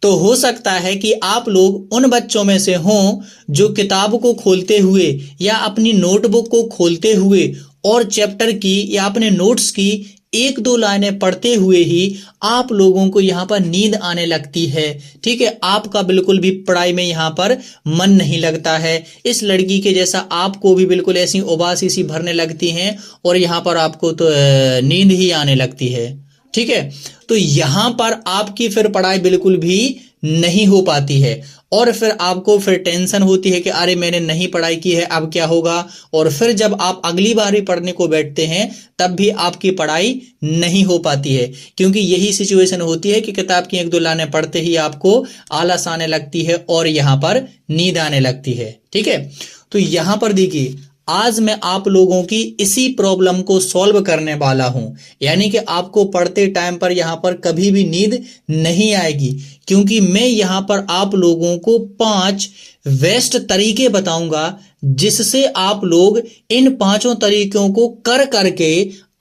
तो हो सकता है कि आप लोग उन बच्चों में से हों जो किताब को खोलते हुए या अपनी नोटबुक को खोलते हुए और चैप्टर की या अपने नोट्स की एक दो लाइनें पढ़ते हुए ही आप लोगों को यहाँ पर नींद आने लगती है। ठीक है, आपका बिल्कुल भी पढ़ाई में यहाँ पर मन नहीं लगता है। इस लड़की के जैसा आपको भी बिल्कुल ऐसी उबासी सी भरने लगती हैं और यहाँ पर आपको तो नींद ही आने लगती है। ठीक है, तो यहाँ पर आपकी फिर पढ़ाई बिल्कुल भी नहीं हो पाती है और फिर आपको फिर टेंशन होती है कि अरे मैंने नहीं पढ़ाई की है, अब क्या होगा। और फिर जब आप अगली बार भी पढ़ने को बैठते हैं तब भी आपकी पढ़ाई नहीं हो पाती है, क्योंकि यही सिचुएशन होती है कि किताब की एक दो लाइनें पढ़ते ही आपको आलस आने लगती है और यहाँ पर नींद आने लगती है। ठीक है, तो यहाँ पर देखिए आज मैं आप लोगों की इसी प्रॉब्लम को सॉल्व करने वाला हूं, यानी कि आपको पढ़ते टाइम पर यहाँ पर कभी भी नींद नहीं आएगी, क्योंकि मैं यहाँ पर आप लोगों को 5 बेस्ट तरीके बताऊंगा जिससे आप लोग इन 5 तरीकों को कर करके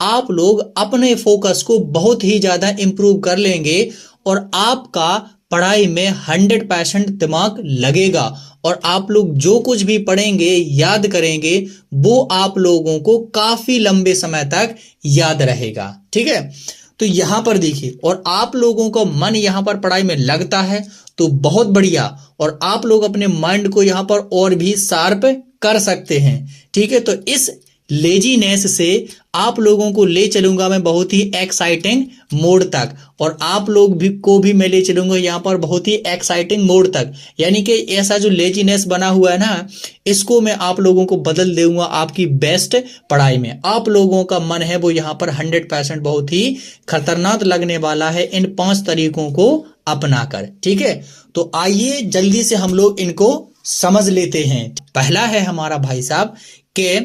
आप लोग अपने फोकस को बहुत ही ज्यादा इंप्रूव कर लेंगे और आपका पढ़ाई में 100% दिमाग लगेगा और आप लोग जो कुछ भी पढ़ेंगे याद करेंगे वो आप लोगों को काफी लंबे समय तक याद रहेगा। ठीक है, तो यहां पर देखिए, और आप लोगों का मन यहां पर पढ़ाई में लगता है तो बहुत बढ़िया, और आप लोग अपने माइंड को यहां पर और भी शार्प कर सकते हैं। ठीक है, तो इस लेजीनेस से आप लोगों को ले चलूंगा मैं बहुत ही एक्साइटिंग मोड तक, और आप लोग भी को भी मैं ले चलूंगा यहाँ पर बहुत ही एक्साइटिंग मोड तक। यानी कि ऐसा जो लेजीनेस बना हुआ है ना, इसको मैं आप लोगों को बदल दूंगा आपकी बेस्ट पढ़ाई में। आप लोगों का मन है वो यहाँ पर 100% बहुत ही खतरनाक लगने वाला है इन 5 तरीकों को अपनाकर। ठीक है, तो आइए जल्दी से हम लोग इनको समझ लेते हैं। पहला है हमारा भाई साहब के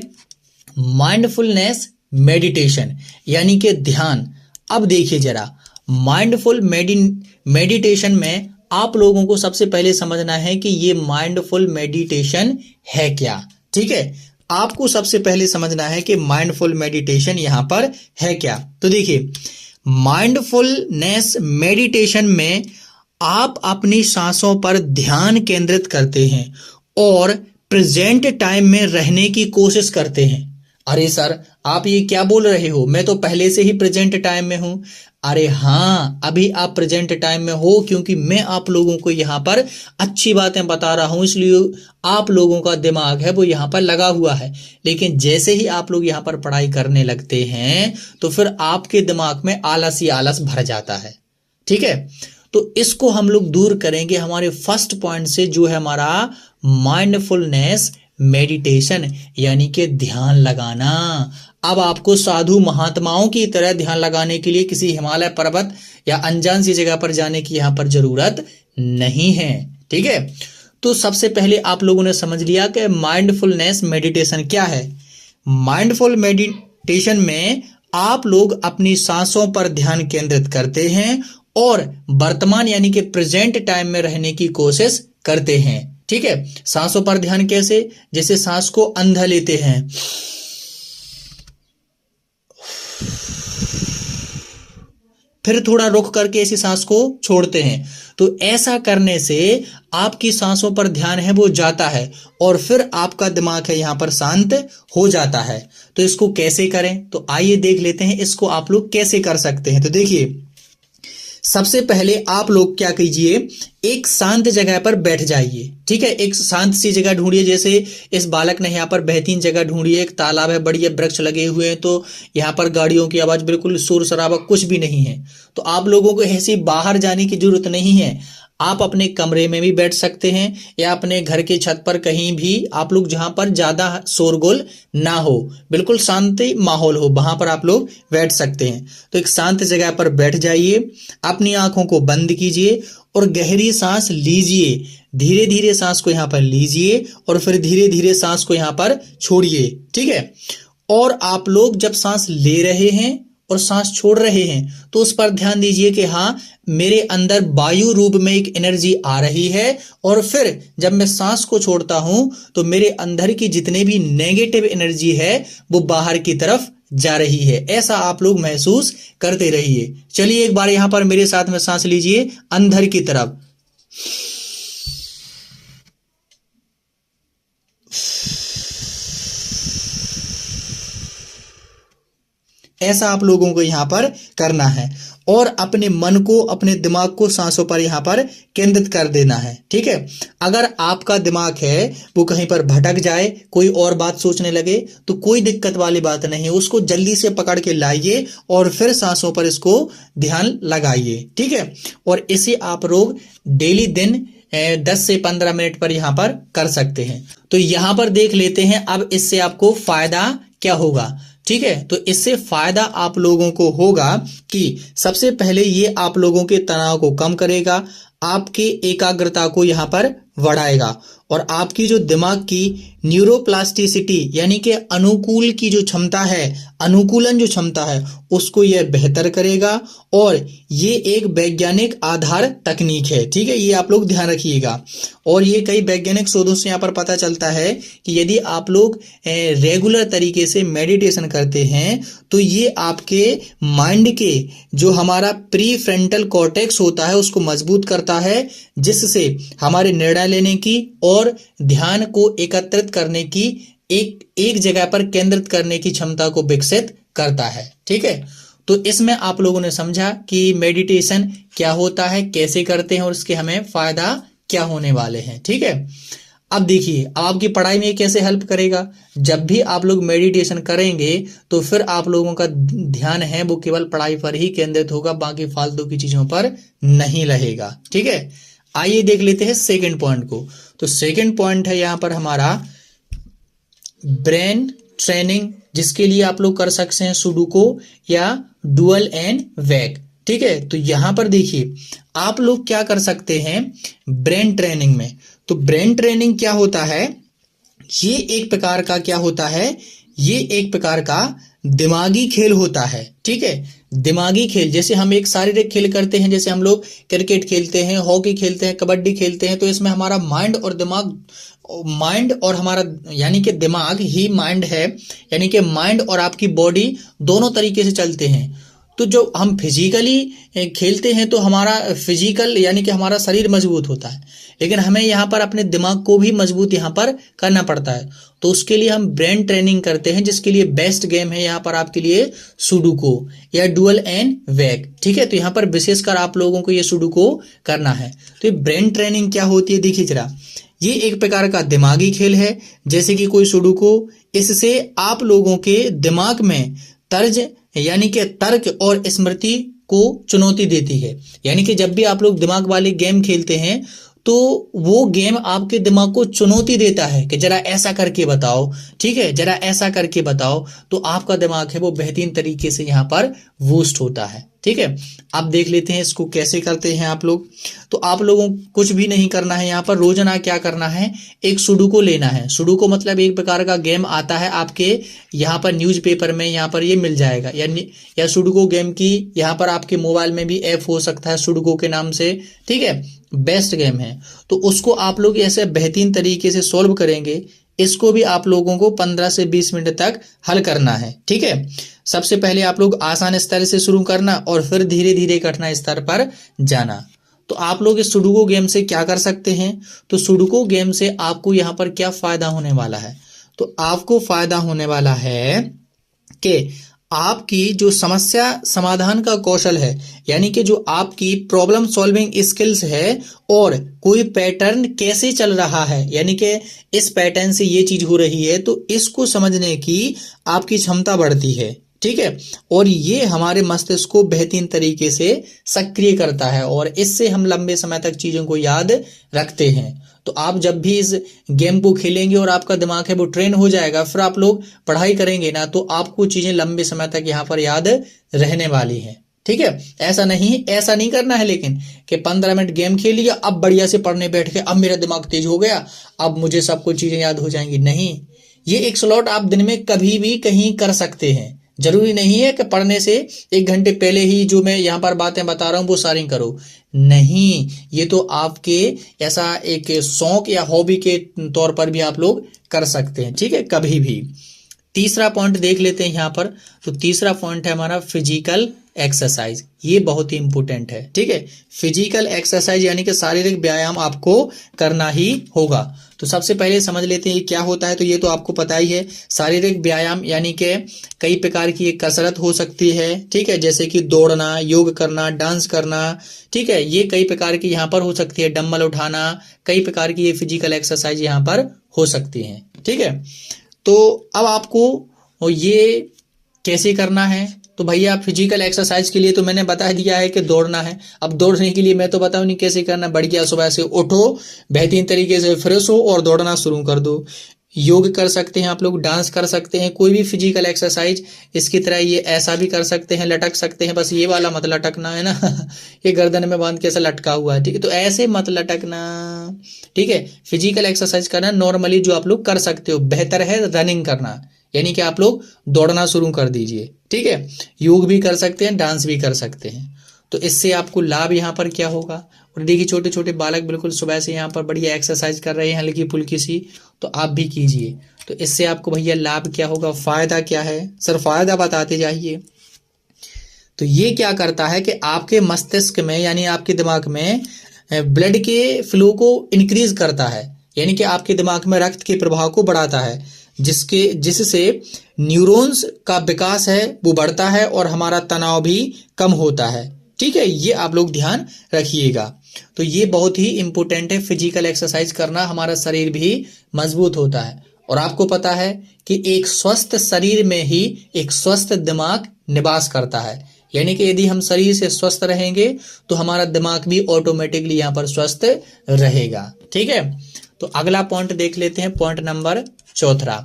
माइंडफुलनेस मेडिटेशन, यानी कि ध्यान। अब देखिए जरा, माइंडफुल मेडिटेशन में आप लोगों को सबसे पहले समझना है कि ये माइंडफुल मेडिटेशन है क्या। ठीक है, आपको सबसे पहले समझना है कि माइंडफुल मेडिटेशन यहां पर है क्या। तो देखिए, माइंडफुलनेस मेडिटेशन में आप अपनी सांसों पर ध्यान केंद्रित करते हैं और प्रेजेंट टाइम में रहने की कोशिश करते हैं। अरे सर, आप ये क्या बोल रहे हो, मैं तो पहले से ही प्रेजेंट टाइम में हूं। अरे हाँ, अभी आप प्रेजेंट टाइम में हो क्योंकि मैं आप लोगों को यहाँ पर अच्छी बातें बता रहा हूं, इसलिए आप लोगों का दिमाग है वो यहाँ पर लगा हुआ है। लेकिन जैसे ही आप लोग यहाँ पर पढ़ाई करने लगते हैं तो फिर आपके दिमाग में आलस ही आलस भर जाता है। ठीक है, तो इसको हम लोग दूर करेंगे हमारे फर्स्ट पॉइंट से, जो है हमारा माइंडफुलनेस मेडिटेशन, यानी कि ध्यान लगाना। अब आपको साधु महात्माओं की तरह ध्यान लगाने के लिए किसी हिमालय पर्वत या अनजान सी जगह पर जाने की यहाँ पर जरूरत नहीं है। ठीक है, तो सबसे पहले आप लोगों ने समझ लिया कि माइंडफुलनेस मेडिटेशन क्या है। माइंडफुल मेडिटेशन में आप लोग अपनी सांसों पर ध्यान केंद्रित करते हैं और वर्तमान यानी कि प्रेजेंट टाइम में रहने की कोशिश करते हैं। ठीक है, सांसों पर ध्यान कैसे, जैसे सांस को अंदर लेते हैं, फिर थोड़ा रुक करके ऐसी सांस को छोड़ते हैं। तो ऐसा करने से आपकी सांसों पर ध्यान है वो जाता है और फिर आपका दिमाग है यहाँ पर शांत हो जाता है। तो इसको कैसे करें, तो आइए देख लेते हैं इसको आप लोग कैसे कर सकते हैं। तो देखिए, सबसे पहले आप लोग क्या कीजिए, एक शांत जगह पर बैठ जाइए। ठीक है, एक शांत सी जगह ढूंढिए, जैसे इस बालक ने यहाँ पर बेहतरीन जगह ढूंढी है, एक तालाब है, बढ़िया वृक्ष लगे हुए हैं, तो यहाँ पर गाड़ियों की आवाज, बिल्कुल शोर शराबा कुछ भी नहीं है। तो आप लोगों को ऐसे बाहर जाने की जरूरत नहीं है, आप अपने कमरे में भी बैठ सकते हैं या अपने घर के छत पर कहीं भी, आप लोग जहां पर ज्यादा शोरगुल ना हो, बिल्कुल शांति माहौल हो, वहां पर आप लोग बैठ सकते हैं। तो एक शांत जगह पर बैठ जाइए, अपनी आंखों को बंद कीजिए और गहरी सांस लीजिए। धीरे धीरे सांस को यहाँ पर लीजिए और फिर धीरे धीरे सांस को यहाँ पर छोड़िए। ठीक है, और आप लोग जब सांस ले रहे हैं और सांस छोड़ रहे हैं तो उस पर ध्यान दीजिए कि हाँ, मेरे अंदर वायु रूप में एक एनर्जी आ रही है, और फिर जब मैं सांस को छोड़ता हूं तो मेरे अंदर की जितने भी नेगेटिव एनर्जी है वो बाहर की तरफ जा रही है। ऐसा आप लोग महसूस करते रहिए। चलिए एक बार यहाँ पर मेरे साथ में सांस लीजिए अंदर की तरफ, ऐसा आप लोगों को यहाँ पर करना है और अपने मन को, अपने दिमाग को सांसों पर यहाँ पर केंद्रित कर देना है। ठीक है, अगर आपका दिमाग है वो कहीं पर भटक जाए, कोई और बात सोचने लगे, तो कोई दिक्कत वाली बात नहीं है, उसको जल्दी से पकड़ के लाइए और फिर सांसों पर इसको ध्यान लगाइए। ठीक है, और इसे आप लोग डेली दिन 10 से 15 मिनट पर यहाँ पर कर सकते हैं। तो यहाँ पर देख लेते हैं अब इससे आपको फायदा क्या होगा। ठीक है, तो इससे फायदा आप लोगों को होगा कि सबसे पहले ये आप लोगों के तनाव को कम करेगा, आपकी एकाग्रता को यहाँ पर बढ़ाएगा और आपकी जो दिमाग की न्यूरोप्लास्टिसिटी यानी कि अनुकूल की जो क्षमता है, अनुकूलन जो क्षमता है, उसको यह बेहतर करेगा और ये एक वैज्ञानिक आधार तकनीक है। ठीक है, ये आप लोग ध्यान रखिएगा और ये कई वैज्ञानिक शोधों से यहाँ पर पता चलता है कि यदि आप लोग रेगुलर तरीके से मेडिटेशन करते हैं तो ये आपके माइंड के जो हमारा प्री फ्रंटल कॉर्टेक्स होता है उसको मजबूत करता है, जिससे हमारे निर्णय लेने की और ध्यान को एकत्रित करने की, एक जगह पर केंद्रित करने की क्षमता को विकसित करता है। ठीक है, तो इसमें आप लोगों ने समझा कि मेडिटेशन क्या होता है, कैसे करते हैं और इसके हमें फायदा क्या होने वाले हैं। ठीक है, अब देखिए अब आपकी पढ़ाई में कैसे हेल्प करेगा। जब भी आप लोग मेडिटेशन करेंगे तो फिर आप लोगों का ध्यान है वो केवल पढ़ाई पर ही केंद्रित होगा, बाकी फालतू की चीजों पर नहीं रहेगा। ठीक है, आइए देख लेते हैं सेकंड पॉइंट को। तो सेकंड पॉइंट है यहाँ पर हमारा ब्रेन ट्रेनिंग, जिसके लिए आप लोग कर सकते हैं सुडोकू या डुअल एंड वैग। ठीक है, तो यहां पर देखिए आप लोग क्या कर सकते हैं ब्रेन ट्रेनिंग में। तो ब्रेन ट्रेनिंग क्या होता है, ये एक प्रकार का क्या होता है, ये एक प्रकार का दिमागी खेल होता है। ठीक है, दिमागी खेल, जैसे हम एक शारीरिक खेल करते हैं, जैसे हम लोग क्रिकेट खेलते हैं, हॉकी खेलते हैं, कबड्डी खेलते हैं, तो इसमें हमारा माइंड और दिमाग, माइंड और हमारा यानी कि दिमाग ही माइंड है, यानी कि माइंड और आपकी बॉडी दोनों तरीके से चलते हैं। तो जो हम फिजिकली खेलते हैं तो हमारा फिजिकल यानी कि हमारा शरीर मजबूत होता है, लेकिन हमें यहाँ पर अपने दिमाग को भी मजबूत यहाँ पर करना पड़ता है। तो उसके लिए हम ब्रेन ट्रेनिंग करते हैं, जिसके लिए बेस्ट गेम है यहाँ पर आपके लिए सुडोकू या डुअल एंड वैग। ठीक है, तो यहाँ पर विशेषकर आप लोगों को ये सुडोकू करना है। तो ये ब्रेन ट्रेनिंग क्या होती है देखिए जरा, ये एक प्रकार का दिमागी खेल है जैसे कि कोई सुडोकू। इससे आप लोगों के दिमाग में तर्ज यानी कि तर्क और स्मृति को चुनौती देती है। यानी कि जब भी आप लोग दिमाग वाले गेम खेलते हैं तो वो गेम आपके दिमाग को चुनौती देता है कि जरा ऐसा करके बताओ। ठीक है, जरा ऐसा करके बताओ, तो आपका दिमाग है वो बेहतरीन तरीके से यहाँ पर बूस्ट होता है। ठीक है, अब देख लेते हैं इसको कैसे करते हैं आप लोग। तो आप लोगों को कुछ भी नहीं करना है, यहाँ पर रोजाना क्या करना है, एक सुडोकू लेना है। सुडोकू मतलब एक प्रकार का गेम आता है आपके यहाँ पर न्यूज़पेपर में, यहाँ पर ये मिल जाएगा, या सुडोकू गेम की यहाँ पर आपके मोबाइल में भी ऐप हो सकता है सुडोकू के नाम से। ठीक है, बेस्ट गेम है, तो उसको आप लोग ऐसे बेहतरीन तरीके से सॉल्व करेंगे। इसको भी आप लोगों को 15 से 20 मिनट तक हल करना है। ठीक है, सबसे पहले आप लोग आसान स्तर से शुरू करना और फिर धीरे धीरे कठिन स्तर पर जाना। तो आप लोग इस सुडोकू गेम से क्या कर सकते हैं, तो सुडोकू गेम से आपको यहाँ पर क्या फायदा होने वाला है, तो आपको फायदा होने वाला है कि आपकी जो समस्या समाधान का कौशल है, यानी कि जो आपकी प्रॉब्लम सॉल्विंग स्किल्स है, और कोई पैटर्न कैसे चल रहा है, यानी कि इस पैटर्न से ये चीज हो रही है, तो इसको समझने की आपकी क्षमता बढ़ती है। ठीक है, और ये हमारे मस्तिष्क को बेहतरीन तरीके से सक्रिय करता है और इससे हम लंबे समय तक चीजों को याद रखते हैं। तो आप जब भी इस गेम को खेलेंगे और आपका दिमाग है वो ट्रेन हो जाएगा, फिर आप लोग पढ़ाई करेंगे ना, तो आपको चीजें लंबे समय तक यहाँ पर याद रहने वाली हैं। ठीक है, ऐसा नहीं करना है लेकिन कि 15 मिनट गेम खेल लिया, अब बढ़िया से पढ़ने बैठ के अब मेरा दिमाग तेज हो गया, अब मुझे सब कुछ चीजें याद हो जाएंगी। नहीं, ये एक स्लॉट आप दिन में कभी भी कहीं कर सकते हैं। जरूरी नहीं है कि पढ़ने से 1 घंटे पहले ही जो मैं यहाँ पर बातें बता रहा हूँ वो सारी करो। नहीं, ये तो आपके ऐसा एक शौक या हॉबी के तौर पर भी आप लोग कर सकते हैं। ठीक है, कभी भी। तीसरा पॉइंट देख लेते हैं यहाँ पर। तो तीसरा पॉइंट है हमारा फिजिकल एक्सरसाइज, ये बहुत ही इंपॉर्टेंट है। ठीक है, फिजिकल एक्सरसाइज यानी कि शारीरिक व्यायाम आपको करना ही होगा। तो सबसे पहले समझ लेते हैं ये क्या होता है। तो ये तो आपको पता ही है, शारीरिक व्यायाम यानी कि कई प्रकार की एक कसरत हो सकती है। ठीक है, जैसे कि दौड़ना, योग करना, डांस करना। ठीक है, ये कई प्रकार की यहाँ पर हो सकती है, डंबल उठाना, कई प्रकार की ये फिजिकल एक्सरसाइज यहाँ पर हो सकती हैं। ठीक है, तो अब आपको ये कैसे करना है। तो भैया फिजिकल एक्सरसाइज के लिए तो मैंने बता दिया है कि दौड़ना है। अब दौड़ने के लिए मैं तो बताऊं नहीं कैसे करना। बढ़िया सुबह से उठो, बेहतरीन तरीके से फ्रेश हो और दौड़ना शुरू कर दो। योग कर सकते हैं आप लोग, डांस कर सकते हैं, कोई भी फिजिकल एक्सरसाइज इसकी तरह ये ऐसा भी कर सकते हैं, लटक सकते हैं। बस ये वाला मत लटकना है ना ये गर्दन में बांध के ऐसा लटका हुआ है। ठीक है, तो ऐसे मत लटकना। ठीक है, फिजिकल एक्सरसाइज करना नॉर्मली जो आप लोग कर सकते हो, बेहतर है रनिंग करना, यानी कि आप लोग दौड़ना शुरू कर दीजिए। ठीक है, योग भी कर सकते हैं, डांस भी कर सकते हैं। तो इससे आपको लाभ यहाँ पर क्या होगा। और देखिए छोटे छोटे बालक बिल्कुल सुबह से यहाँ पर बढ़िया एक्सरसाइज कर रहे हैं, हल्की फुल्की सी, तो आप भी कीजिए। तो इससे आपको भैया लाभ क्या होगा, फायदा क्या है सर, फायदा बताते जाइए। तो ये क्या करता है कि आपके मस्तिष्क में यानी आपके दिमाग में ब्लड के फ्लो को इंक्रीज करता है, यानी कि आपके दिमाग में रक्त के प्रवाह को बढ़ाता है, जिससे न्यूरॉन्स का विकास है वो बढ़ता है और हमारा तनाव भी कम होता है। ठीक है, ये आप लोग ध्यान रखिएगा। तो ये बहुत ही इंपॉर्टेंट है, फिजिकल एक्सरसाइज करना, हमारा शरीर भी मजबूत होता है। और आपको पता है कि एक स्वस्थ शरीर में ही एक स्वस्थ दिमाग निवास करता है, यानी कि यदि हम शरीर से स्वस्थ रहेंगे तो हमारा दिमाग भी ऑटोमेटिकली यहाँ पर स्वस्थ रहेगा। ठीक है, तो अगला पॉइंट देख लेते हैं, पॉइंट नंबर 4।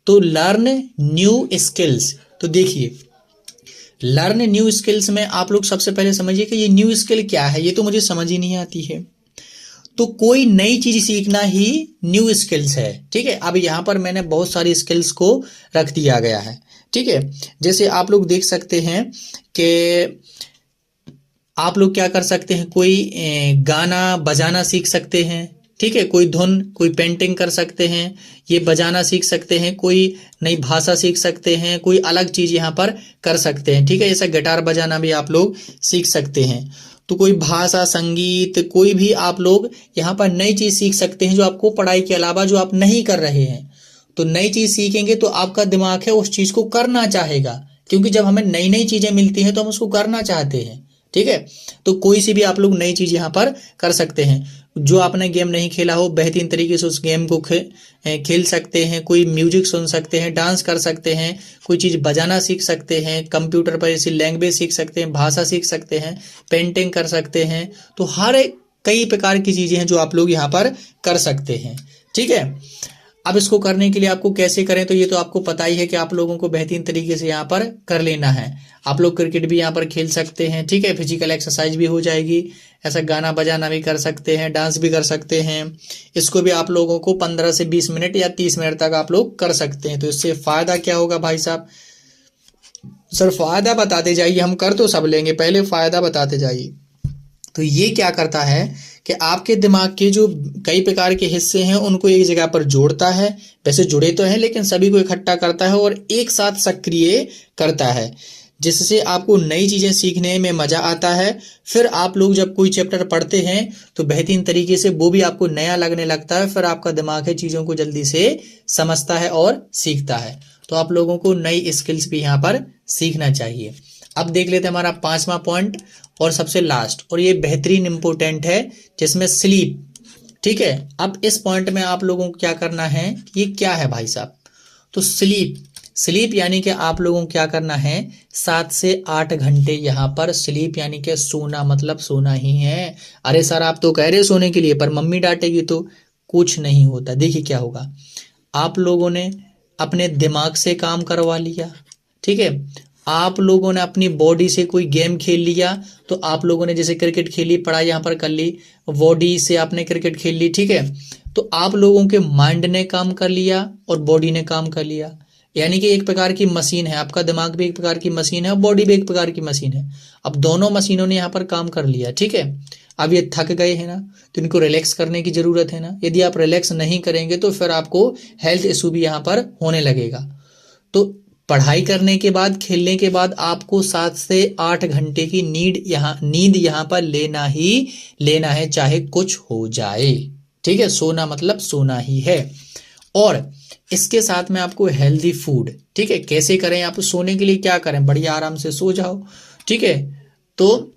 तो लर्न न्यू स्किल्स। तो देखिए लर्न न्यू स्किल्स में आप लोग सबसे पहले समझिए कि ये न्यू स्किल क्या है, ये तो मुझे समझ ही नहीं आती है। तो कोई नई चीज सीखना ही न्यू स्किल्स है। ठीक है, अब यहाँ पर मैंने बहुत सारी स्किल्स को रख दिया गया है। ठीक है, जैसे आप लोग देख सकते हैं कि आप लोग क्या कर सकते हैं, कोई गाना बजाना सीख सकते हैं। ठीक है, कोई धुन, कोई पेंटिंग कर सकते हैं, ये बजाना सीख सकते हैं, कोई नई भाषा सीख सकते हैं, कोई अलग चीज यहाँ पर कर सकते हैं। ठीक है, जैसा गिटार बजाना भी आप लोग सीख सकते हैं। तो कोई भाषा, संगीत, कोई भी आप लोग यहाँ पर नई चीज सीख सकते हैं जो आपको पढ़ाई के अलावा जो आप नहीं कर रहे हैं। तो नई चीज सीखेंगे तो आपका दिमाग है उस चीज को करना चाहेगा, क्योंकि जब हमें नई नई चीजें मिलती हैं तो हम उसको करना चाहते हैं। ठीक है, तो कोई सी भी आप लोग नई चीज यहाँ पर कर सकते हैं। जो आपने गेम नहीं खेला हो, बेहतरीन तरीके से उस गेम को खेल सकते हैं। कोई म्यूजिक सुन सकते हैं, डांस कर सकते हैं, कोई चीज बजाना सीख सकते हैं, कंप्यूटर पर ऐसी लैंग्वेज सीख सकते हैं, भाषा सीख सकते हैं, पेंटिंग कर सकते हैं। तो हर कई प्रकार की चीजें हैं जो आप लोग यहाँ पर कर सकते हैं। ठीक है, अब इसको करने के लिए आपको कैसे करें, तो ये तो आपको पता ही है कि आप लोगों को बेहतरीन तरीके से यहाँ पर कर लेना है। आप लोग क्रिकेट भी यहाँ पर खेल सकते हैं। ठीक है, फिजिकल एक्सरसाइज भी हो जाएगी, ऐसा गाना बजाना भी कर सकते हैं, डांस भी कर सकते हैं। इसको भी आप लोगों को 15 से 20 मिनट या 30 मिनट तक आप लोग कर सकते हैं। तो इससे फायदा क्या होगा भाई साहब, सर फायदा बताते जाइए, हम कर तो सब लेंगे, पहले फायदा बताते जाइए। तो ये क्या करता है कि आपके दिमाग के जो कई प्रकार के हिस्से हैं उनको एक जगह पर जोड़ता है, वैसे जुड़े तो हैं लेकिन सभी को इकट्ठा करता है और एक साथ सक्रिय करता है, जिससे आपको नई चीजें सीखने में मजा आता है। फिर आप लोग जब कोई चैप्टर पढ़ते हैं तो बेहतरीन तरीके से वो भी आपको नया लगने लगता है। फिर आपका दिमाग है चीजों को जल्दी से समझता है और सीखता है। तो आप लोगों को नई स्किल्स भी यहाँ पर सीखना चाहिए। अब देख लेते हैं हमारा 5वां पॉइंट और सबसे लास्ट, और ये बेहतरीन इंपॉर्टेंट है, जिसमें स्लीप। ठीक है, अब इस पॉइंट में आप लोगों को क्या करना है, ये क्या है भाई साहब, तो स्लीप यानी कि आप लोगों को क्या करना है, 7 से 8 घंटे यहाँ पर स्लीप यानी कि सोना, मतलब सोना ही है। अरे सर आप तो कह रहे सोने के लिए, पर मम्मी डांटेगी तो कुछ नहीं होता। देखिए क्या होगा, आप लोगों ने अपने दिमाग से काम करवा लिया। ठीक है, आप लोगों ने अपनी बॉडी से कोई गेम खेल लिया, तो आप लोगों ने जैसे क्रिकेट खेली, पढ़ाई यहाँ पर कर ली, बॉडी से आपने क्रिकेट खेल ली। ठीक है, तो आप लोगों के माइंड ने काम कर लिया और बॉडी ने काम कर लिया, यानी कि एक प्रकार की मशीन है। आपका दिमाग भी एक प्रकार की मशीन है और बॉडी भी एक प्रकार की मशीन है। अब दोनों मशीनों ने यहाँ पर काम कर लिया। ठीक है, अब ये थक गए हैं ना, तो इनको रिलैक्स करने की जरूरत है ना। यदि आप रिलैक्स नहीं करेंगे तो फिर आपको हेल्थ इशू भी यहाँ पर होने लगेगा। तो पढ़ाई करने के बाद, खेलने के बाद आपको 7 से 8 घंटे की नींद यहाँ पर लेना ही लेना है, चाहे कुछ हो जाए। ठीक है, सोना मतलब सोना ही है। और इसके साथ में आपको हेल्दी फूड, ठीक है, कैसे करें, आप सोने के लिए क्या करें, बढ़िया आराम से सो जाओ। ठीक है, तो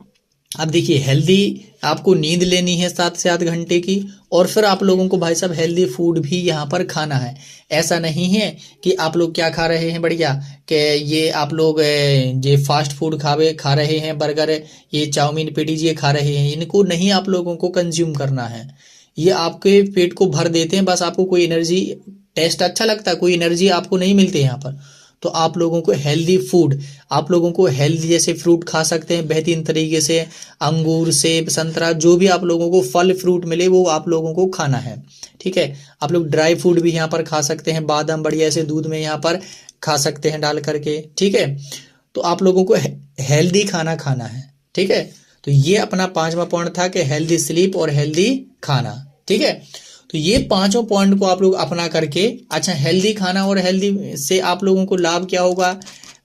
अब देखिए, हेल्दी आपको नींद लेनी है 7 से 8 घंटे की, और फिर आप लोगों को भाई साहब हेल्दी फूड भी यहाँ पर खाना है। ऐसा नहीं है कि आप लोग क्या खा रहे हैं बढ़िया, कि ये आप लोग ये फास्ट फूड खा रहे हैं, बर्गर, ये चाउमीन पेटीज ये खा रहे हैं, इनको नहीं आप लोगों को कंज्यूम करना है। ये आपके पेट को भर देते हैं, बस आपको कोई एनर्जी, टेस्ट अच्छा लगता है, कोई एनर्जी आपको नहीं मिलती यहाँ पर। तो आप लोगों को हेल्दी फूड, आप लोगों को हेल्दी जैसे फ्रूट खा सकते हैं बेहतरीन तरीके से, अंगूर, सेब, संतरा, जो भी आप लोगों को फल फ्रूट मिले वो आप लोगों को खाना है। ठीक है, आप लोग ड्राई फ्रूट भी यहाँ पर खा सकते हैं, बादाम बढ़िया से दूध में यहाँ पर खा सकते हैं डाल करके। ठीक है, तो आप लोगों को हेल्दी खाना खाना है। ठीक है, तो ये अपना 5वां पॉइंट था कि हेल्दी स्लीप और हेल्दी खाना। ठीक है, तो ये 5 पॉइंट को आप लोग अपना करके, अच्छा हेल्दी खाना और हेल्दी से आप लोगों को लाभ क्या होगा,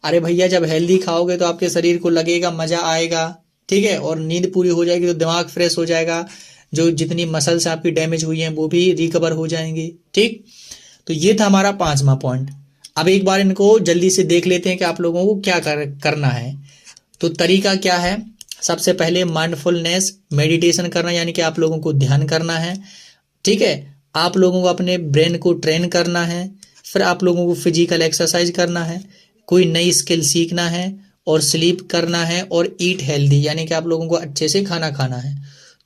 अरे भैया जब हेल्दी खाओगे तो आपके शरीर को लगेगा, मजा आएगा। ठीक है, और नींद पूरी हो जाएगी तो दिमाग फ्रेश हो जाएगा, जो जितनी मसल्स आपकी डैमेज हुई हैं वो भी रिकवर हो जाएंगी। ठीक, तो ये था हमारा 5वां पॉइंट। अब एक बार इनको जल्दी से देख लेते हैं कि आप लोगों को क्या करना है। तो तरीका क्या है, सबसे पहले माइंडफुलनेस मेडिटेशन करना, यानी कि आप लोगों को ध्यान करना है। ठीक है, आप लोगों को अपने ब्रेन को ट्रेन करना है। फिर आप लोगों को फिजिकल एक्सरसाइज करना है, कोई नई स्किल सीखना है, और स्लीप करना है, और ईट हेल्दी, यानी कि आप लोगों को अच्छे से खाना खाना है।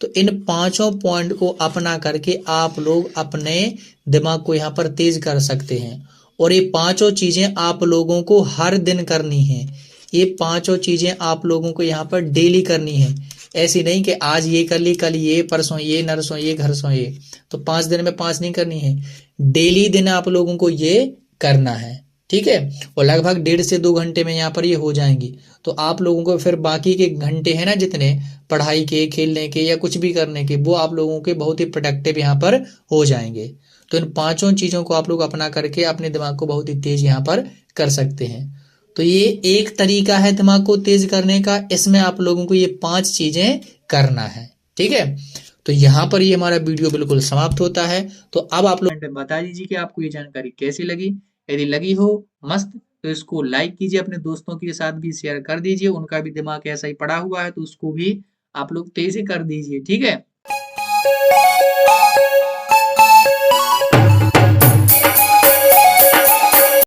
तो इन 5 पॉइंट को अपना करके आप लोग अपने दिमाग को यहाँ पर तेज कर सकते हैं। और ये 5 चीजें आप लोगों को हर दिन करनी है। ये 5 चीजें आप लोगों को यहाँ पर डेली करनी है। ऐसी नहीं कि आज ये कर ली, कल ये, परसों ये, नरसों ये, घरसों ये। तो 5 दिन में 5 नहीं करनी है, डेली दिन आप लोगों को ये करना है। ठीक है, और लगभग 1.5 से 2 घंटे में यहाँ पर ये हो जाएंगी। तो आप लोगों को फिर बाकी के घंटे हैं ना, जितने पढ़ाई के, खेलने के या कुछ भी करने के, वो आप लोगों के बहुत ही प्रोडक्टिव यहाँ पर हो जाएंगे। तो इन 5 चीजों को आप लोग अपना करके अपने दिमाग को बहुत ही तेज यहाँ पर कर सकते हैं। तो ये एक तरीका है दिमाग को तेज करने का, इसमें आप लोगों को ये 5 चीजें करना है। ठीक है, तो यहाँ पर ये हमारा वीडियो बिल्कुल समाप्त होता है। तो अब आप लोग बता दीजिए कि आपको ये जानकारी कैसी लगी। यदि लगी हो मस्त, तो इसको लाइक कीजिए, अपने दोस्तों के साथ भी शेयर कर दीजिए, उनका भी दिमाग ऐसा ही पड़ा हुआ है तो उसको भी आप लोग तेजी कर दीजिए। ठीक है।